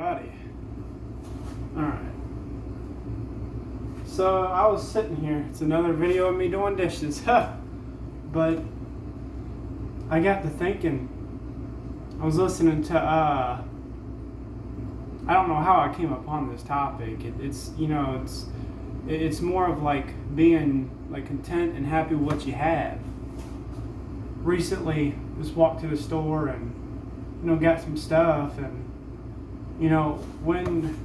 Alrighty. Alright. So I was sitting here. It's another video of me doing dishes. But I got to thinking. I was listening to I don't know how I came upon this topic. It's more of like being like content and happy with what you have. Recently just walked to the store and got some stuff, and when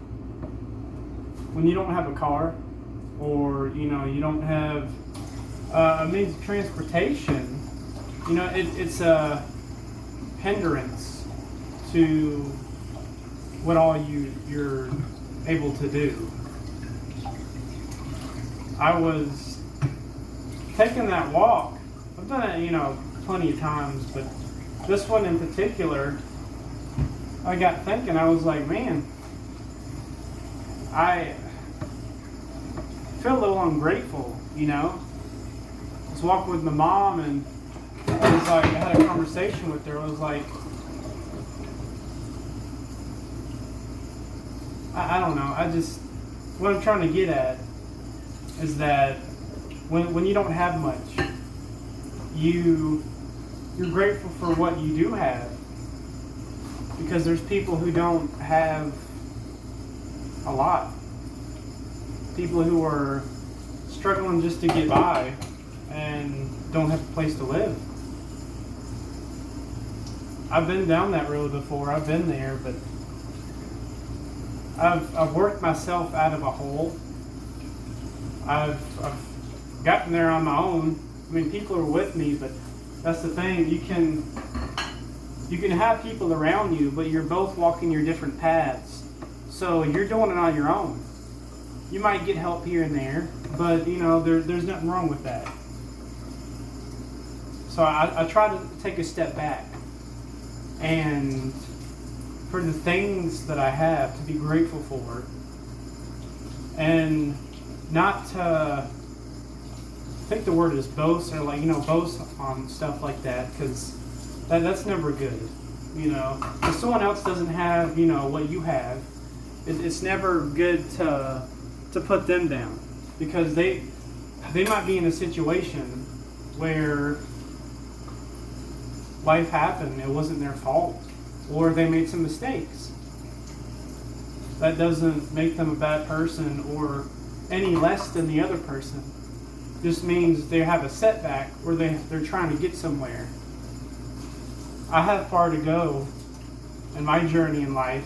you don't have a car, or you don't have a means of transportation, it's a hindrance to what all you're able to do. I was taking that walk. I've done it, plenty of times, but this one in particular, I got thinking. I was like, man, I feel a little ungrateful, I was walking with my mom, and I had a conversation with her. I was like, I don't know. What I'm trying to get at is that when you don't have much, you're grateful for what you do have, because there's people who don't have a lot. People who are struggling just to get by and don't have a place to live. I've been down that road before. I've been there, but I've worked myself out of a hole. I've gotten there on my own. I mean, people are with me, but that's the thing. You can have people around you, but you're both walking your different paths. So you're doing it on your own. You might get help here and there, but there's nothing wrong with that. So I try to take a step back, and for the things that I have to be grateful for, and not to, I think the word is boast, or boast on stuff like that, because that's never good. If someone else doesn't have what you have, it's never good to put them down, because they might be in a situation where life happened, it wasn't their fault, or they made some mistakes. That doesn't make them a bad person or any less than the other person. Just means they have a setback, or they're trying to get somewhere. I have far to go in my journey in life.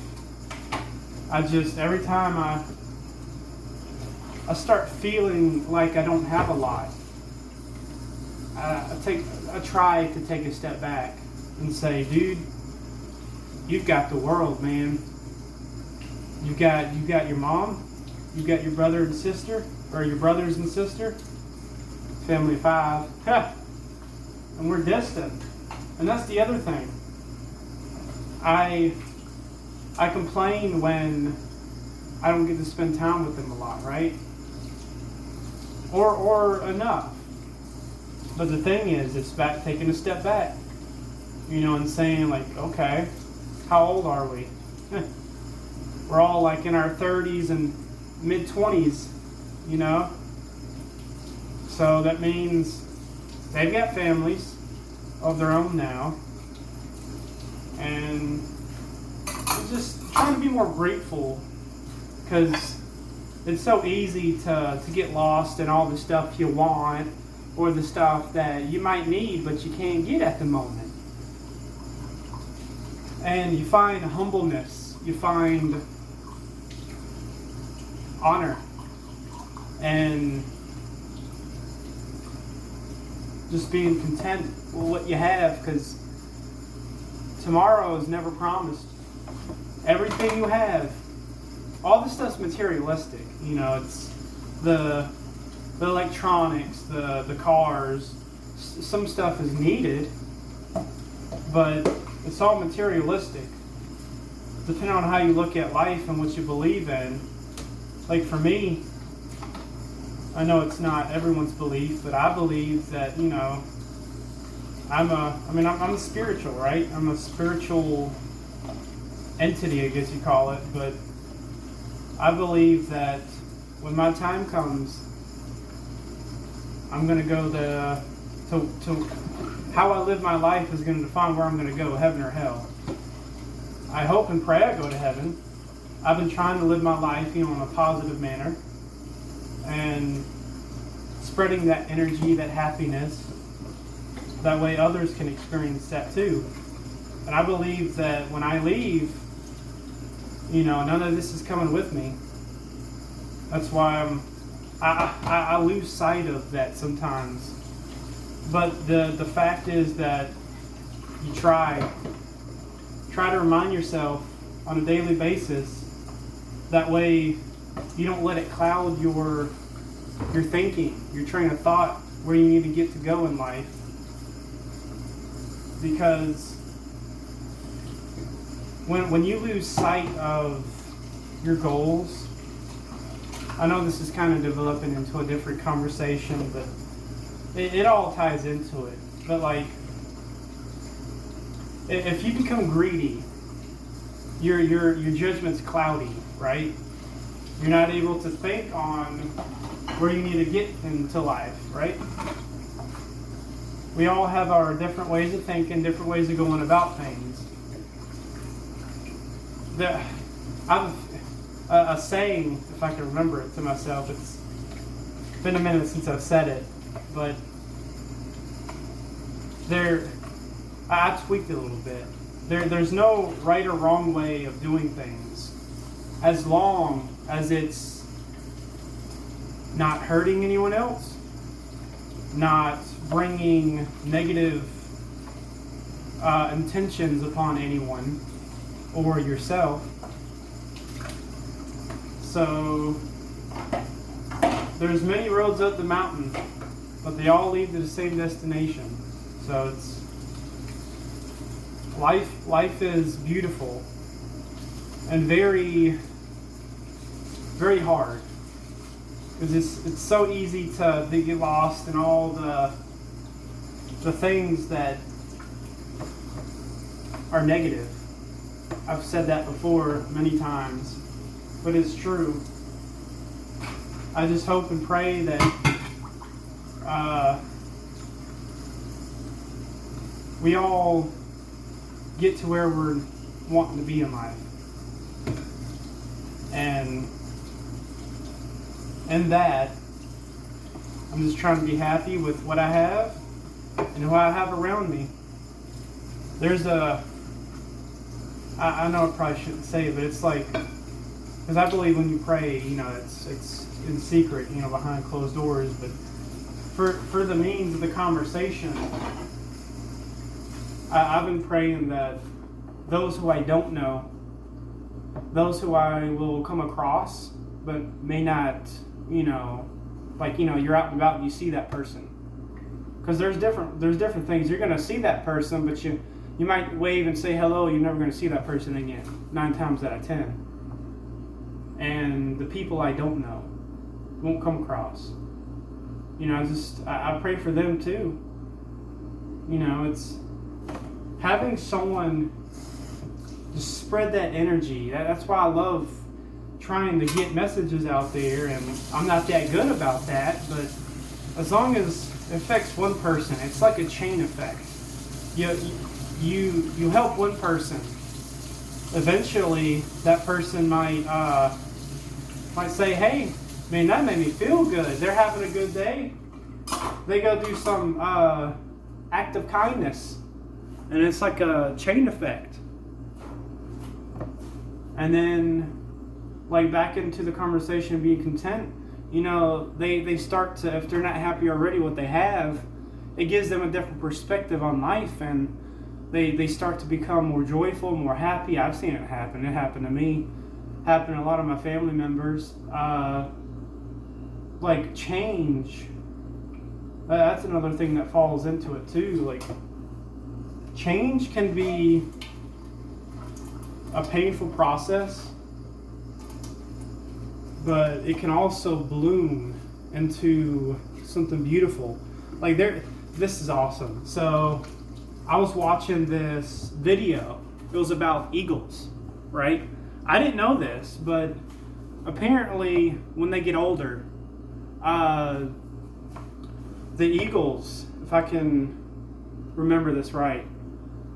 Every time I start feeling like I don't have a lot, I try to take a step back and say, dude, you've got the world, man. You got your mom, you got your brother and sister, or your brothers and sister, family of 5, and we're distant. And that's the other thing. I complain when I don't get to spend time with them a lot, right? Or enough. But the thing is, it's back taking a step back, and saying like, okay, how old are we? We're all like in our 30s and mid-20s, So that means they've got families of their own now, and just trying to be more grateful, because it's so easy to get lost in all the stuff you want, or the stuff that you might need but you can't get at the moment. And you find humbleness, you find honor, and just being content with what you have, because tomorrow is never promised. Everything you have, all this stuff's materialistic. It's the electronics, the cars. Some stuff is needed, but it's all materialistic. Depending on how you look at life and what you believe in. Like for me, I know it's not everyone's belief, but I believe that I'm spiritual, right? I'm a spiritual entity, I guess you call it. But I believe that when my time comes, I'm going to go to how I live my life is going to define where I'm going to go, heaven or hell. I hope and pray I go to heaven. I've been trying to live my life, in a positive manner and spreading that energy, that happiness. That way others can experience that too. And I believe that when I leave, none of this is coming with me. That's why I lose sight of that sometimes. But the fact is that you try to remind yourself on a daily basis. That way you don't let it cloud your thinking, your train of thought, where you need to get to go in life. Because when you lose sight of your goals, I know this is kind of developing into a different conversation, but it all ties into it. But if you become greedy, your judgment's cloudy, right? You're not able to think on where you need to get into life, right? We all have our different ways of thinking, different ways of going about things. I've a saying, if I can remember it to myself. It's been a minute since I've said it, but I tweaked it a little bit. There's no right or wrong way of doing things, as long as it's not hurting anyone else, not bringing negative intentions upon anyone or yourself. So there's many roads up the mountain, but they all lead to the same destination. So it's life is beautiful and very, very hard, because it's so easy to get lost in all the things that are negative. I've said that before many times, but it's true. I just hope and pray that we all get to where we're wanting to be in life. And that, I'm just trying to be happy with what I have and who I have around me. There's I know I probably shouldn't say it, but it's because I believe when you pray, it's in secret, behind closed doors. But for the means of the conversation, I've been praying that those who I don't know, those who I will come across, but may not, you're out and about and you see that person. Because there's different things. You're going to see that person, but you might wave and say hello, you're never going to see that person again, 9 times out of 10. And the people I don't know won't come across. I pray for them too. It's having someone just spread that energy. That's why I love trying to get messages out there, and I'm not that good about that, but as long as it affects one person, it's like a chain effect. You help one person, eventually that person might say, hey, man, that made me feel good. They're having a good day. They go do some act of kindness, and it's like a chain effect. And then, back into the conversation of being content, they start to, if they're not happy already what they have, it gives them a different perspective on life, and they start to become more joyful, more happy. I've seen it happen. It happened to me. Happened to a lot of my family members. Change. That's another thing that falls into it too. Change can be a painful process, but it can also bloom into something beautiful. This is awesome. So I was watching this video. It was about eagles. right? I didn't know this, but apparently when they get older, the eagles, if I can remember this right,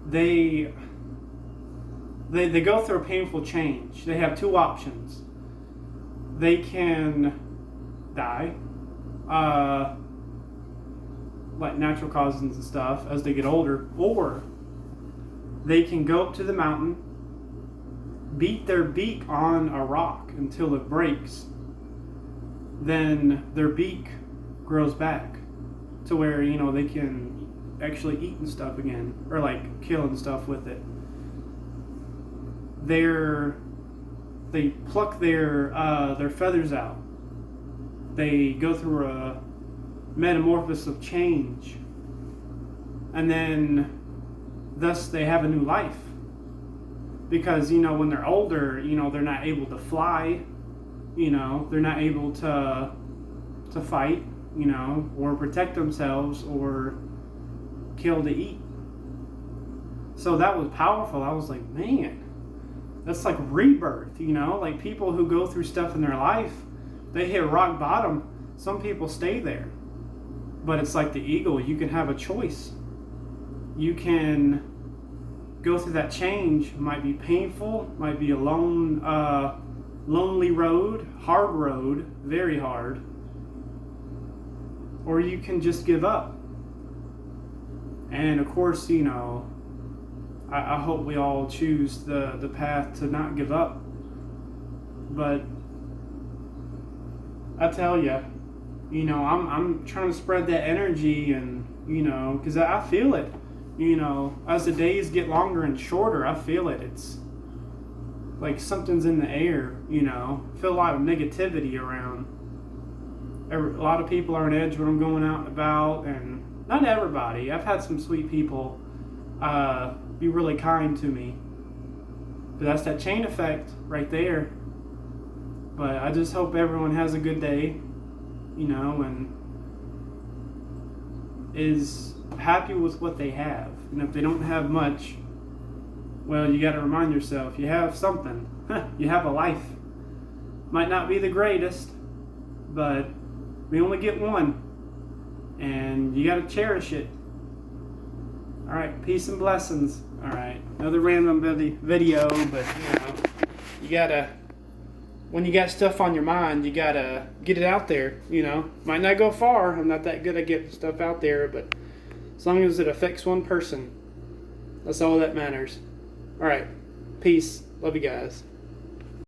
they go through a painful change. They have two options. They can die, like natural causes and stuff, as they get older, or they can go up to the mountain, beat their beak on a rock until it breaks. Then their beak grows back to where, you know, they can actually eat and stuff again, or like kill and stuff with it. They pluck their feathers out. They go through a metamorphosis of change, and then thus they have a new life. Because, you know, when they're older, you know, they're not able to fly, you know, they're not able to fight, you know, or protect themselves or kill to eat. So that was powerful. I was like, man, that's like rebirth, you know, like people who go through stuff in their life, they hit rock bottom. Some people stay there, but it's like the eagle. You can have a choice. You can go through that change. It might be painful, might be a lonely road, hard road, very hard, or you can just give up. And of course, you know, I hope we all choose the path to not give up. But I tell you, you know, I'm trying to spread that energy, and, you know, because I feel it. You know, as the days get longer and shorter, I feel it. It's like something's in the air, you know. I feel a lot of negativity around. A lot of people are on edge when I'm going out and about, and not everybody. I've had some sweet people be really kind to me. But that's that chain effect right there. But I just hope everyone has a good day, you know, and is happy with what they have. And if they don't have much, well, you got to remind yourself, you have something. You have a life. Might not be the greatest, but we only get one, and you got to cherish it. All right, peace and blessings. All right, another random video, but you know, you gotta, when you got stuff on your mind, you gotta get it out there. You know, might not go far. I'm not that good at getting stuff out there, but as long as it affects one person, that's all that matters. All right, peace. Love you guys.